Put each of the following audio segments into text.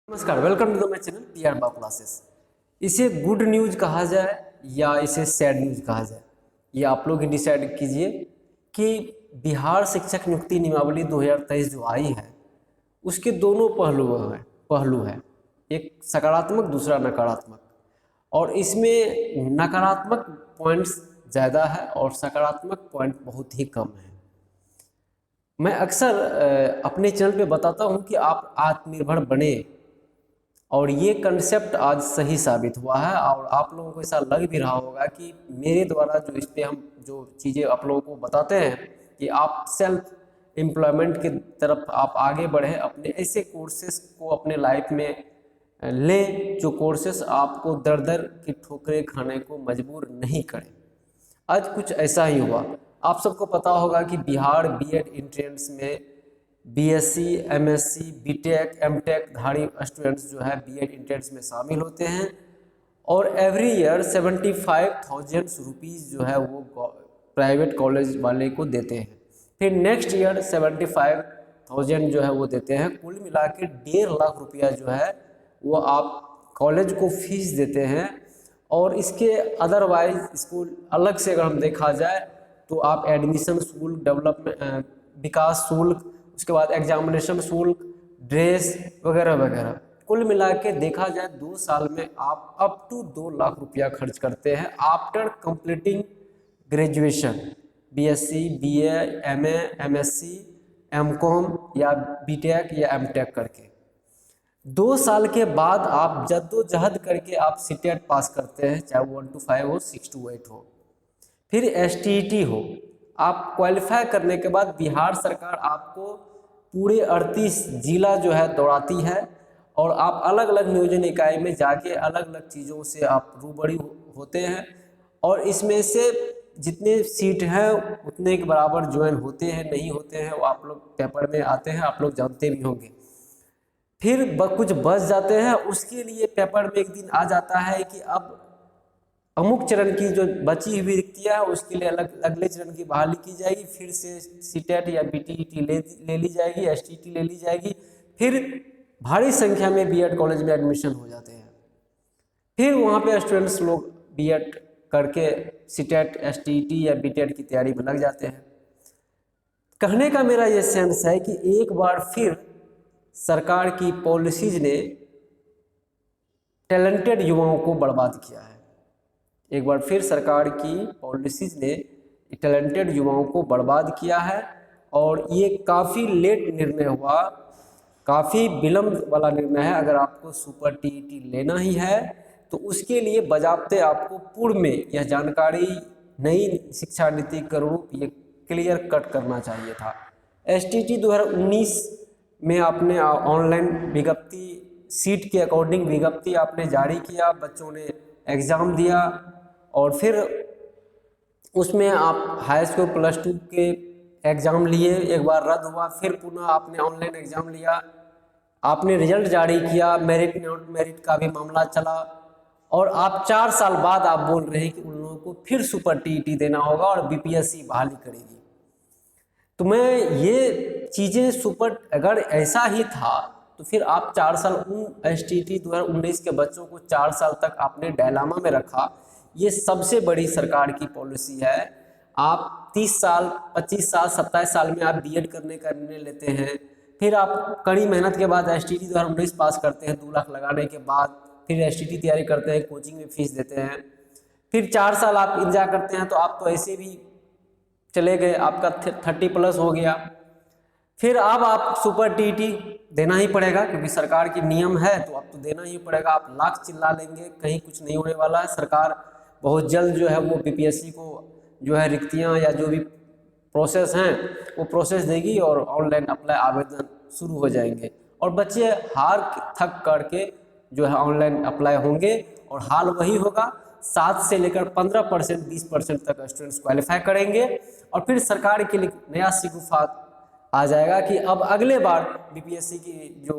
नमस्कार, welcome to the my channel PR बा classes. इसे गुड न्यूज़ कहा जाए या इसे सैड न्यूज़ कहा जाए, ये आप लोग ही डिसाइड कीजिए। कि बिहार शिक्षक नियुक्ति नियमावली 2023 जो आई है उसके दोनों पहलू हैं। एक सकारात्मक, दूसरा नकारात्मक। और इसमें नकारात्मक पॉइंट्स ज़्यादा है और सकारात्मक पॉइंट बहुत ही कम है। मैं अक्सर अपने चैनल पे बताता हूँ कि आप आत्मनिर्भर बने, और ये कंसेप्ट आज सही साबित हुआ है। और आप लोगों को ऐसा लग भी रहा होगा कि मेरे द्वारा जो इस पे हम जो चीज़ें आप लोगों को बताते हैं कि आप सेल्फ एम्प्लॉयमेंट की तरफ आप आगे बढ़े, अपने ऐसे कोर्सेस को अपने लाइफ में लें जो कोर्सेस आपको दर दर की ठोकरें खाने को मजबूर नहीं करें। आज कुछ ऐसा ही हुआ। आप सबको पता होगा कि बिहार बीएड एंट्रेंस में बीएससी, एमएससी, बीटेक, एमटेक धारी स्टूडेंट्स जो है बीएड एंट्रेंस में शामिल होते हैं, और एवरी ईयर 75,000 रुपीज़ जो है वो प्राइवेट कॉलेज वाले को देते हैं। फिर नेक्स्ट ईयर 75,000 जो है वो देते हैं। कुल मिला के 1.5 लाख रुपया जो है वो आप कॉलेज को फीस देते हैं। और इसके अदरवाइज इसको अलग से अगर हम देखा जाए तो आप एडमिशन शुल्क, डेवलपमेंट विकास शुल्क, उसके बाद एग्जामिनेशन शुल्क, ड्रेस वगैरह वगैरह, कुल मिला के देखा जाए 2 साल में आप अप टू 2 लाख रुपया खर्च करते हैं after completing graduation, BSc, BA, MA, MSc, MCom या बीटेक या एमटेक करके। 2 साल के बाद आप जद्दोजहद करके आप सीटेट पास करते हैं, चाहे 1 to 5 हो, 6 to 8 हो, फिर एसटीईटी हो। आप क्वालिफाई करने के बाद बिहार सरकार आपको पूरे 38 जिला जो है दौड़ाती है, और आप अलग अलग नियोजन इकाई में जाके अलग अलग चीज़ों से आप रूबरू होते हैं। और इसमें से जितने सीट हैं उतने के बराबर ज्वाइन होते हैं, नहीं होते हैं वो आप लोग पेपर में आते हैं, आप लोग जानते भी होंगे। फिर कुछ बच जाते हैं, उसके लिए पेपर में एक दिन आ जाता है कि अब अमुक चरण की जो बची हुई रिक्तियाँ है उसके लिए अगले चरण की बहाली की जाएगी। फिर से सीटेट या बीटीईटी ले ली जाएगी, एसटीईटी ले ली जाएगी। फिर भारी संख्या में बीएड कॉलेज में एडमिशन हो जाते हैं। फिर वहाँ पे स्टूडेंट्स लोग बीएड करके सीटेट, एसटीईटी या बीटेट की तैयारी में लग जाते हैं। कहने का मेरा ये सेंस है कि एक बार फिर सरकार की पॉलिसीज ने टैलेंटेड युवाओं को बर्बाद किया है। एक बार फिर सरकार की पॉलिसीज ने टैलेंटेड युवाओं को बर्बाद किया है, और ये काफ़ी लेट निर्णय हुआ, काफ़ी विलम्ब वाला निर्णय है। अगर आपको सुपर टीईटी लेना ही है तो उसके लिए बजाबते आपको पूर्व में यह जानकारी नई शिक्षा नीति के रूप ये क्लियर कट करना चाहिए था। एसटीईटी 2019 में आपने ऑनलाइन विज्ञप्ति, सीट के अकॉर्डिंग विज्ञप्ति आपने जारी किया, बच्चों ने एग्ज़ाम दिया, और फिर उसमें आप हाई स्कूल प्लस 2 के एग्ज़ाम लिए, एक बार रद्द हुआ, फिर पुनः आपने ऑनलाइन एग्ज़ाम लिया, आपने रिजल्ट जारी किया, मेरिट नॉट मेरिट का भी मामला चला, और आप 4 साल बाद आप बोल रहे हैं कि उन लोगों को फिर सुपर टीईटी देना होगा और बीपीएससी बहाली करेगी। तो मैं ये चीज़ें अगर ऐसा ही था तो फिर आप 4 साल उन एसटीईटी 2019 के बच्चों को 4 साल तक आपने डायलामा में रखा। ये सबसे बड़ी सरकार की पॉलिसी है। आप 30 साल, 25 साल, 27 साल में आप बीएड करने का निर्णय लेते हैं, फिर आप कड़ी मेहनत के बाद एसटीईटी 2019 पास करते हैं 2 लाख लगाने के बाद, फिर एसटीईटी तैयारी करते हैं, कोचिंग में फीस देते हैं, फिर 4 साल आप इंतजार करते हैं, तो आप तो ऐसे भी चले गए, आपका 30+ हो गया। फिर अब आप सुपर टीईटी देना ही पड़ेगा, क्योंकि सरकार की नियम है तो अब तो देना ही पड़ेगा। आप लाख चिल्ला लेंगे, कहीं कुछ नहीं होने वाला है। सरकार बहुत जल्द जो है वो बीपीएससी को जो है रिक्तियां या जो भी प्रोसेस हैं वो प्रोसेस देगी, और ऑनलाइन अप्लाई आवेदन शुरू हो जाएंगे, और बच्चे हार थक करके जो है ऑनलाइन अप्लाई होंगे। और हाल वही होगा, 7 से लेकर 15%, 20% तक स्टूडेंट्स क्वालिफाई करेंगे, और फिर सरकार के लिए नया शिगुफा आ जाएगा कि अब अगले बार बीपीएससी की जो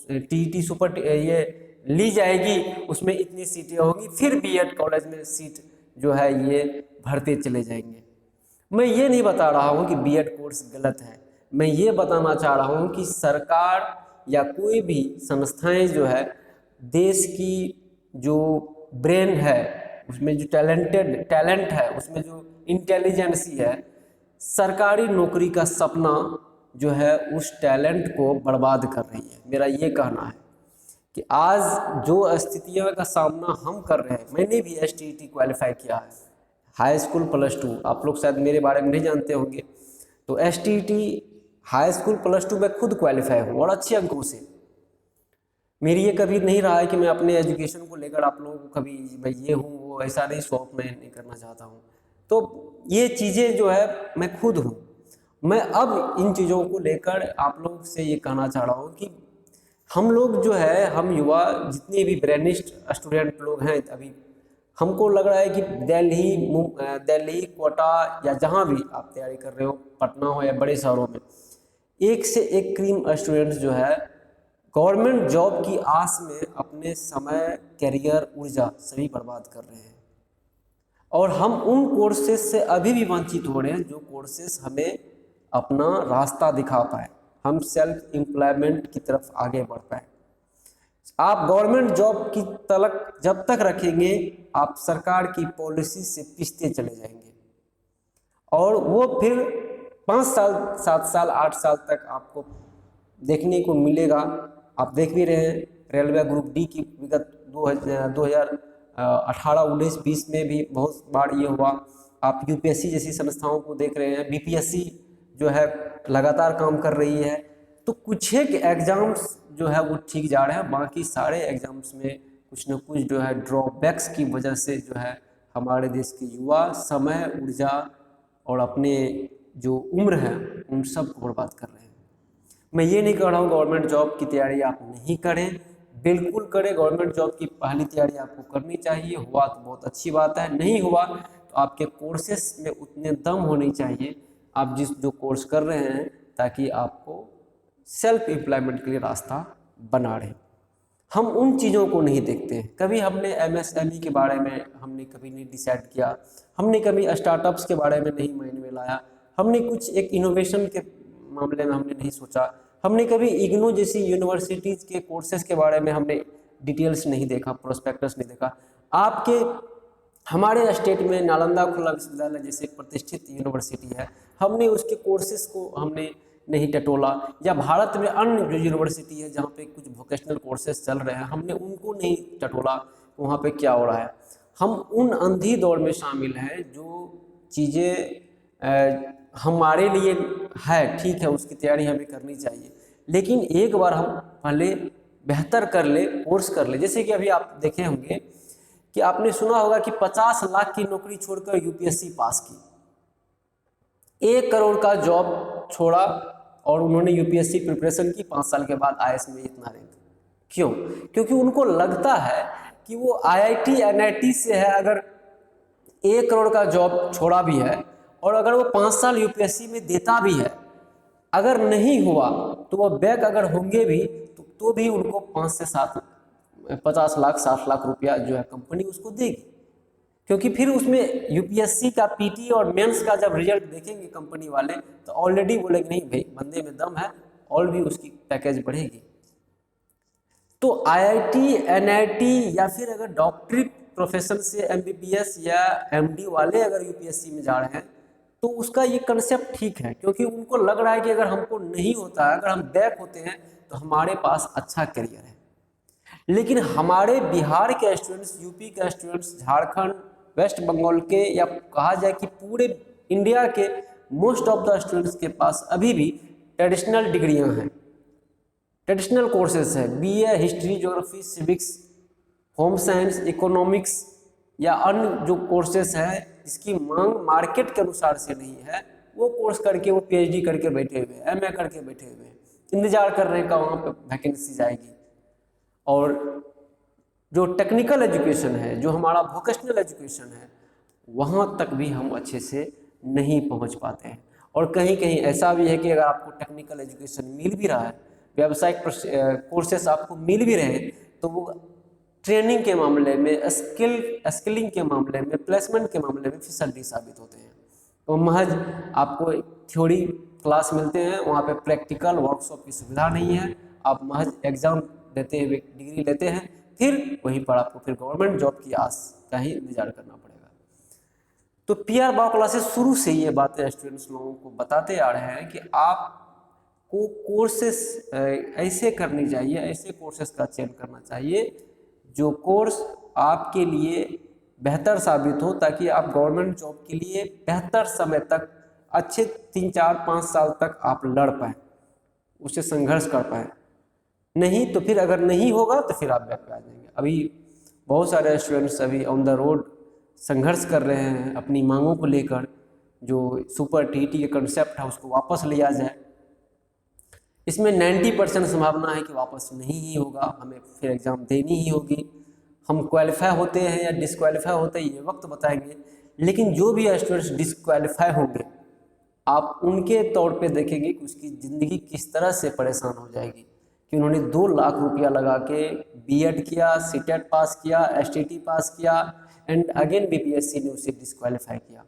टीईटी सुपर ये ली जाएगी उसमें इतनी सीटें होंगी, फिर बीएड कॉलेज में सीट जो है ये भरते चले जाएंगे। मैं ये नहीं बता रहा हूँ कि बीएड कोर्स गलत है, मैं ये बताना चाह रहा हूँ कि सरकार या कोई भी संस्थाएं जो है देश की जो ब्रेन है उसमें जो टैलेंट है उसमें जो इंटेलिजेंसी है, सरकारी नौकरी का सपना जो है उस टैलेंट को बर्बाद कर रही है। मेरा ये कहना है कि आज जो स्थितियों का सामना हम कर रहे हैं, मैंने भी STET क्वालिफाई किया है, हाई स्कूल +2, आप लोग शायद मेरे बारे में नहीं जानते होंगे, तो STET हाई स्कूल +2 में खुद क्वालिफाई हूँ और अच्छे अंकों से। मेरी ये कभी नहीं रहा है कि मैं अपने एजुकेशन को लेकर आप लोगों को कभी भाई ये हूँ वो, ऐसा नहीं, शौक मैं नहीं करना चाहता हूँ। तो ये चीज़ें जो है मैं खुद हूँ। मैं अब इन चीज़ों को लेकर आप लोग से ये कहना चाह रहा हूँ कि हम लोग जो है, हम युवा जितने भी ब्रेनिस्ट स्टूडेंट लोग हैं, अभी हमको लग रहा है कि दिल्ली, कोटा या जहाँ भी आप तैयारी कर रहे हो, पटना हो या बड़े शहरों में, एक से एक क्रीम स्टूडेंट्स जो है गवर्नमेंट जॉब की आस में अपने समय, करियर, ऊर्जा सभी बर्बाद कर रहे हैं। और हम उन कोर्सेज से अभी भी वंचित हो रहे हैं जो कोर्सेज हमें अपना रास्ता दिखा पाए, हम सेल्फ एम्प्लॉयमेंट की तरफ आगे बढ़ पाए। आप गवर्नमेंट जॉब की तलक जब तक रखेंगे, आप सरकार की पॉलिसी से पिसते चले जाएंगे और वो फिर 5 साल, 7 साल, 8 साल तक आपको देखने को मिलेगा। आप देख भी रहे हैं, रेलवे ग्रुप डी की विगत 2018, 19, 20 में भी बहुत बार ये हुआ। आप UPSC जैसी संस्थाओं को देख रहे हैं, BPSC जो है लगातार काम कर रही है। तो कुछ एक एग्जाम्स जो है वो ठीक जा रहे हैं, बाकी सारे एग्जाम्स में कुछ न कुछ जो है ड्रॉबैक्स की वजह से जो है हमारे देश के युवा समय, ऊर्जा और अपने जो उम्र है उन सब को बर्बाद कर रहे हैं। मैं ये नहीं कह रहा हूँ गवर्नमेंट जॉब की तैयारी आप नहीं करें, बिल्कुल करें। गवर्नमेंट जॉब की पहली तैयारी आपको करनी चाहिए, हुआ तो बहुत अच्छी बात है, नहीं हुआ तो आपके कोर्सेस में उतने दम होने चाहिए आप जो कोर्स कर रहे हैं, ताकि आपको सेल्फ एम्प्लॉयमेंट के लिए रास्ता बना रहे। हम उन चीज़ों को नहीं देखते हैं। कभी हमने MSME के बारे में हमने कभी नहीं डिसाइड किया, हमने कभी स्टार्टअप्स के बारे में नहीं माइंड में लाया, हमने कुछ एक इनोवेशन के मामले में हमने नहीं सोचा, हमने कभी इग्नू जैसी यूनिवर्सिटीज़ के कोर्सेज के बारे में हमने डिटेल्स नहीं देखा, प्रोस्पेक्टस नहीं देखा। आपके हमारे स्टेट में नालंदा खुला विश्वविद्यालय जैसे प्रतिष्ठित यूनिवर्सिटी है, हमने उसके कोर्सेज को हमने नहीं टटोला, या भारत में अन्य जो यूनिवर्सिटी है जहाँ पे कुछ वोकेशनल कोर्सेज चल रहे हैं, हमने उनको नहीं टटोला वहाँ पे क्या हो रहा है। हम उन अंधी दौड़ में शामिल हैं जो चीज़ें हमारे लिए है, ठीक है, उसकी तैयारी हमें करनी चाहिए, लेकिन एक बार हम पहले बेहतर कर ले, कोर्स कर ले। जैसे कि अभी आप देखे होंगे कि आपने सुना होगा कि 50 लाख की नौकरी छोड़कर UPSC पास की, 1 करोड़ का जॉब छोड़ा और उन्होंने UPSC प्रिपरेशन की, 5 साल के बाद IAS में इतना रैंक। क्यों? क्योंकि उनको लगता है कि वो IIT NIT से है, अगर 1 करोड़ का जॉब छोड़ा भी है और अगर वो 5 साल UPSC में देता भी है, अगर नहीं हुआ तो वो बैक अगर होंगे भी तो भी उनको 5 से 7, 50 लाख 60 लाख रुपया जो है कंपनी उसको देगी। क्योंकि फिर उसमें UPSC का PT और मेंस का जब रिजल्ट देखेंगे कंपनी वाले तो ऑलरेडी बोलेंगे नहीं भाई बंदे में दम है, और भी उसकी पैकेज बढ़ेगी। तो IIT NIT या फिर अगर डॉक्टरी प्रोफेशन से MBBS या MD वाले अगर UPSC में जा रहे हैं तो उसका ये कंसेप्ट ठीक है, क्योंकि उनको लग रहा है कि अगर हमको नहीं होता है, अगर हम बैक होते हैं तो हमारे पास अच्छा करियर है। लेकिन हमारे बिहार के स्टूडेंट्स, यूपी के स्टूडेंट्स, झारखंड, वेस्ट बंगाल के, या कहा जाए कि पूरे इंडिया के मोस्ट ऑफ द स्टूडेंट्स के पास अभी भी ट्रेडिशनल डिग्रियां हैं, ट्रेडिशनल कोर्सेज है। BA history, geography, civics, home science, economics या अन्य जो कोर्सेज हैं जिसकी मांग मार्केट के अनुसार से नहीं है, वो कोर्स करके वो PhD करके बैठे हुए हैं, MA करके बैठे हुए हैं, इंतजार कर रहे हैं कि वहाँ पे वैकेंसी जाएगी। और जो टेक्निकल एजुकेशन है, जो हमारा वोकेशनल एजुकेशन है, वहाँ तक भी हम अच्छे से नहीं पहुँच पाते हैं। और कहीं कहीं ऐसा भी है कि अगर आपको टेक्निकल एजुकेशन मिल भी रहा है, व्यावसायिक कोर्सेस आपको मिल भी रहे हैं, तो वो ट्रेनिंग के मामले में, स्किलिंग के मामले में, प्लेसमेंट के मामले में फिसड्डी साबित होते हैं। तो महज आपको थ्योरी क्लास मिलते हैं, वहाँ पे प्रैक्टिकल वर्कशॉप की सुविधा नहीं है, आप महज एग्जाम देते हुए डिग्री लेते हैं, फिर वहीं पर आपको फिर गवर्नमेंट जॉब की आस का ही इंतजार करना पड़ेगा। तो पीआर बायो क्लासेस शुरू से ये बातें स्टूडेंट्स लोगों को बताते आ रहे हैं कि आपको कोर्सेस ऐसे करनी चाहिए, ऐसे कोर्सेस का चयन करना चाहिए जो कोर्स आपके लिए बेहतर साबित हो, ताकि आप गवर्नमेंट जॉब के लिए बेहतर समय तक अच्छे 3-4-5 साल तक आप लड़ पाएँ, उससे संघर्ष कर पाएँ। नहीं तो फिर अगर नहीं होगा तो फिर आप बैक पे आ जाएंगे। अभी बहुत सारे स्टूडेंट्स अभी ऑन द रोड संघर्ष कर रहे हैं अपनी मांगों को लेकर, जो सुपर टीटी का कंसेप्ट है उसको वापस लिया जाए। इसमें 90% संभावना है कि वापस नहीं ही होगा, हमें फिर एग्ज़ाम देनी ही होगी। हम क्वालिफाई होते हैं या डिसक्वालीफाई होते हैं ये वक्त बताएंगे, लेकिन जो भी स्टूडेंट्स डिसक्वालीफाई होंगे आप उनके तौर पे देखेंगे कि उसकी ज़िंदगी किस तरह से परेशान हो जाएगी कि उन्होंने 2 लाख रुपया लगा के बीएड किया, सीटेट पास किया, एसटीटी पास किया एंड अगेन बीपीएससी ने उसे डिसक्वालीफाई किया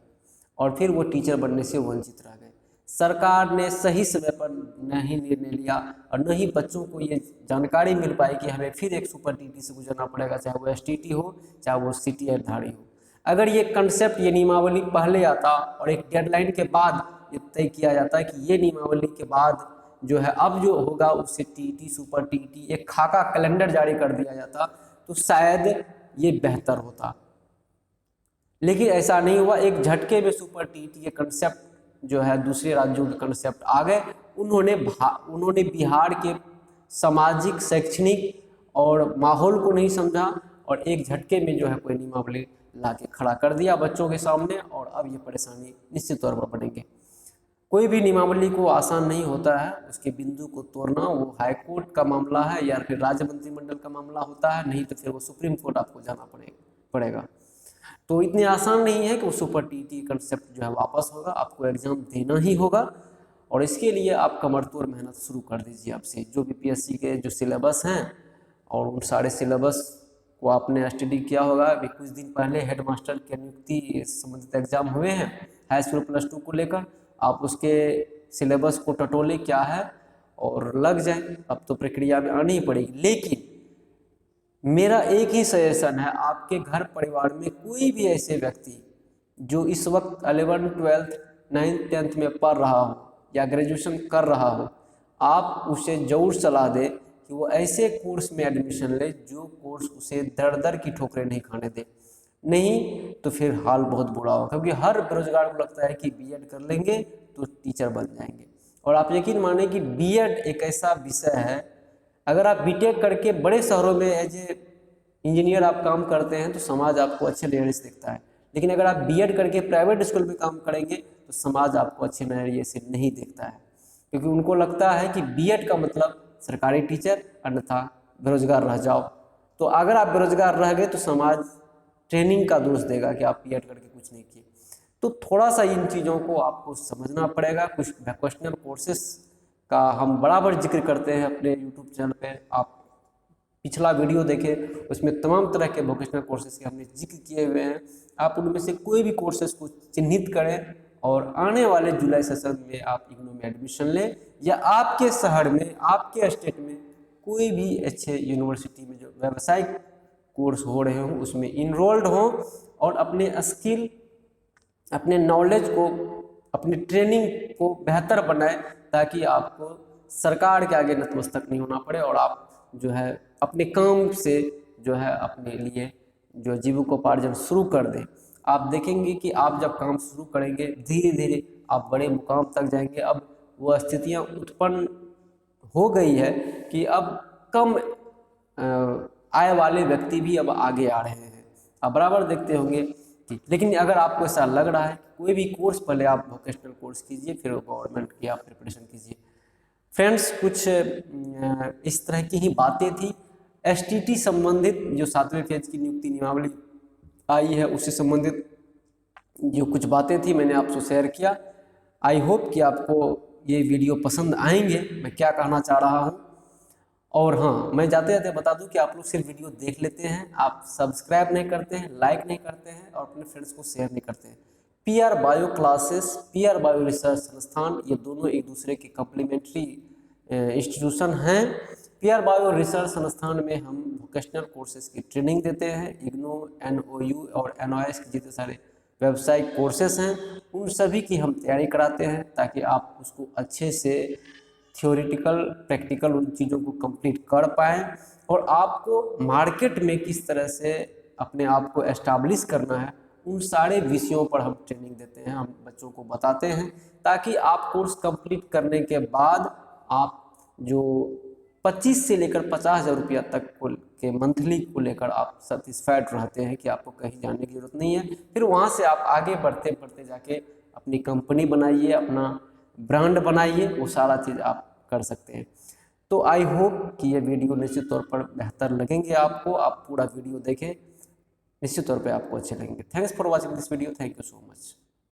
और फिर वो टीचर बनने से वंचित रह गए। सरकार ने सही समय पर नहीं निर्णय लिया और न ही बच्चों को ये जानकारी मिल पाई कि हमें फिर एक सुपर टीटी से गुजरना पड़ेगा, चाहे वो एसटीटी हो चाहे वो सीटीएट धारी हो। अगर ये कंसेप्ट, ये नियमावली पहले आता और एक डेडलाइन के बाद ये तय किया जाता है कि ये नियमावली के बाद जो है अब जो होगा उससे टीटी, सुपर टीटी एक खाका कैलेंडर जारी कर दिया जाता तो शायद ये बेहतर होता, लेकिन ऐसा नहीं हुआ। एक झटके में सुपर टीटी के कंसेप्ट जो है दूसरे राज्यों के कंसेप्ट आ गए। उन्होंने बिहार के सामाजिक, शैक्षणिक और माहौल को नहीं समझा और एक झटके में जो है कोई नियमावली ला के खड़ा कर दिया बच्चों के सामने, और अब ये परेशानी निश्चित तौर पर बढ़ेंगे। कोई भी नियमावली को आसान नहीं होता है, उसके बिंदु को तोड़ना वो हाई कोर्ट का मामला है या फिर राज्य मंत्रिमंडल का मामला होता है, नहीं तो फिर वो सुप्रीम कोर्ट आपको जाना पड़ेगा। तो इतनी आसान नहीं है कि वो सुपर टीटी कंसेप्ट जो है वापस होगा, आपको एग्ज़ाम देना ही होगा और इसके लिए आप कमर तोड़ मेहनत शुरू कर दीजिए। आपसे जो बीपीएससी के जो सिलेबस हैं और उन सारे सिलेबस को आपने स्टडी किया होगा। अभी कुछ दिन पहले हेडमास्टर की नियुक्ति संबंधित एग्जाम हुए हैं हाई स्कूल +2 को लेकर, आप उसके सिलेबस को टटोले क्या है और लग जाए। अब तो प्रक्रिया में आनी ही पड़ेगी, लेकिन मेरा एक ही सजेशन है, आपके घर परिवार में कोई भी ऐसे व्यक्ति जो इस वक्त 11th 12th 9th 10th में पढ़ रहा हो या ग्रेजुएशन कर रहा हो, आप उसे जरूर सलाह दें कि वो ऐसे कोर्स में एडमिशन ले जो कोर्स उसे दर दर की ठोकरें नहीं खाने दे। नहीं तो फिर हाल बहुत बुरा होगा, क्योंकि हर बेरोजगार को लगता है कि बीएड कर लेंगे तो टीचर बन जाएंगे। और आप यकीन माने कि बीएड एक ऐसा विषय है, अगर आप बीटेक करके बड़े शहरों में एज ए इंजीनियर आप काम करते हैं तो समाज आपको अच्छे नज़रिए से देखता है, लेकिन अगर आप बीएड करके प्राइवेट स्कूल में काम करेंगे तो समाज आपको अच्छे नज़रिए से नहीं देखता है, क्योंकि उनको लगता है कि बीएड का मतलब सरकारी टीचर, अन्यथा बेरोजगार रह जाओ। तो अगर आप बेरोजगार रह गए तो समाज ट्रेनिंग का दोष देगा कि आप बीएड करके कुछ नहीं किए। तो थोड़ा सा इन चीज़ों को आपको समझना पड़ेगा। कुछ वोकेशनल कोर्सेस का हम बराबर जिक्र करते हैं अपने यूट्यूब चैनल पे, आप पिछला वीडियो देखें, उसमें तमाम तरह के वोकेशनल कोर्सेज के हमने जिक्र किए हुए हैं। आप उनमें से कोई भी कोर्सेज को चिन्हित करें और आने वाले जुलाई सेशन में आप इग्नू में एडमिशन लें, या आपके शहर में, आपके स्टेट में कोई भी अच्छे यूनिवर्सिटी में जो व्यावसायिक कोर्स हो रहे हों उसमें इनरोल्ड हों और अपने स्किल, अपने नॉलेज को, अपनी ट्रेनिंग को बेहतर बनाएं, ताकि आपको सरकार के आगे नतमस्तक नहीं होना पड़े और आप जो है अपने काम से जो है अपने लिए जो जीविकोपार्जन शुरू कर दें। आप देखेंगे कि आप जब काम शुरू करेंगे धीरे धीरे आप बड़े मुकाम तक जाएंगे। अब वो स्थितियां उत्पन्न हो गई है कि अब कम आय वाले व्यक्ति भी अब आगे आ रहे हैं, आप बराबर देखते होंगे कि। लेकिन अगर आपको ऐसा लग रहा है कोई भी कोर्स पहले आप वोकेशनल कोर्स कीजिए, फिर गवर्नमेंट की आप प्रिपरेशन कीजिए। फ्रेंड्स, कुछ इस तरह की ही बातें थी। एसटीटी संबंधित जो 7वें फेज की नियुक्ति नियमावली आई है उससे संबंधित जो कुछ बातें थी मैंने आपसे शेयर किया। आई होप कि आपको ये वीडियो पसंद आएंगे, मैं क्या कहना चाह रहा हूँ। और हाँ, मैं जाते जाते बता दूं कि आप लोग सिर्फ वीडियो देख लेते हैं, आप सब्सक्राइब नहीं करते हैं, लाइक नहीं करते हैं और अपने फ्रेंड्स को शेयर नहीं करते हैं। PR bio classes, PR bio research संस्थान, ये दोनों एक दूसरे के कम्प्लीमेंट्री इंस्टीट्यूशन हैं। PR बायो रिसर्च संस्थान में हम वोकेशनल कोर्सेज की ट्रेनिंग देते हैं। इग्नू, NOU और NOS के जितने सारे व्यावसायिक कोर्सेज हैं उन सभी की हम तैयारी कराते हैं, ताकि आप उसको अच्छे से थ्योरेटिकल प्रैक्टिकल उन चीज़ों को कंप्लीट कर पाएँ और आपको मार्केट में किस तरह से अपने आप को एस्टाब्लिश करना है उन सारे विषयों पर हम ट्रेनिंग देते हैं, हम बच्चों को बताते हैं, ताकि आप कोर्स कंप्लीट करने के बाद आप जो 25 से लेकर 50,000 रुपया तक के मंथली को लेकर आप सेटिस्फाइड रहते हैं कि आपको कहीं जाने की जरूरत नहीं है। फिर वहाँ से आप आगे बढ़ते बढ़ते जाके अपनी कंपनी बनाइए, अपना ब्रांड बनाइए, वो सारा चीज़ आप कर सकते हैं। तो आई होप कि ये वीडियो निश्चित तौर पर बेहतर लगेंगे आपको, आप पूरा वीडियो देखें, निश्चित तौर पे आपको अच्छे लगेंगे। Thanks for watching this video, thank you so much.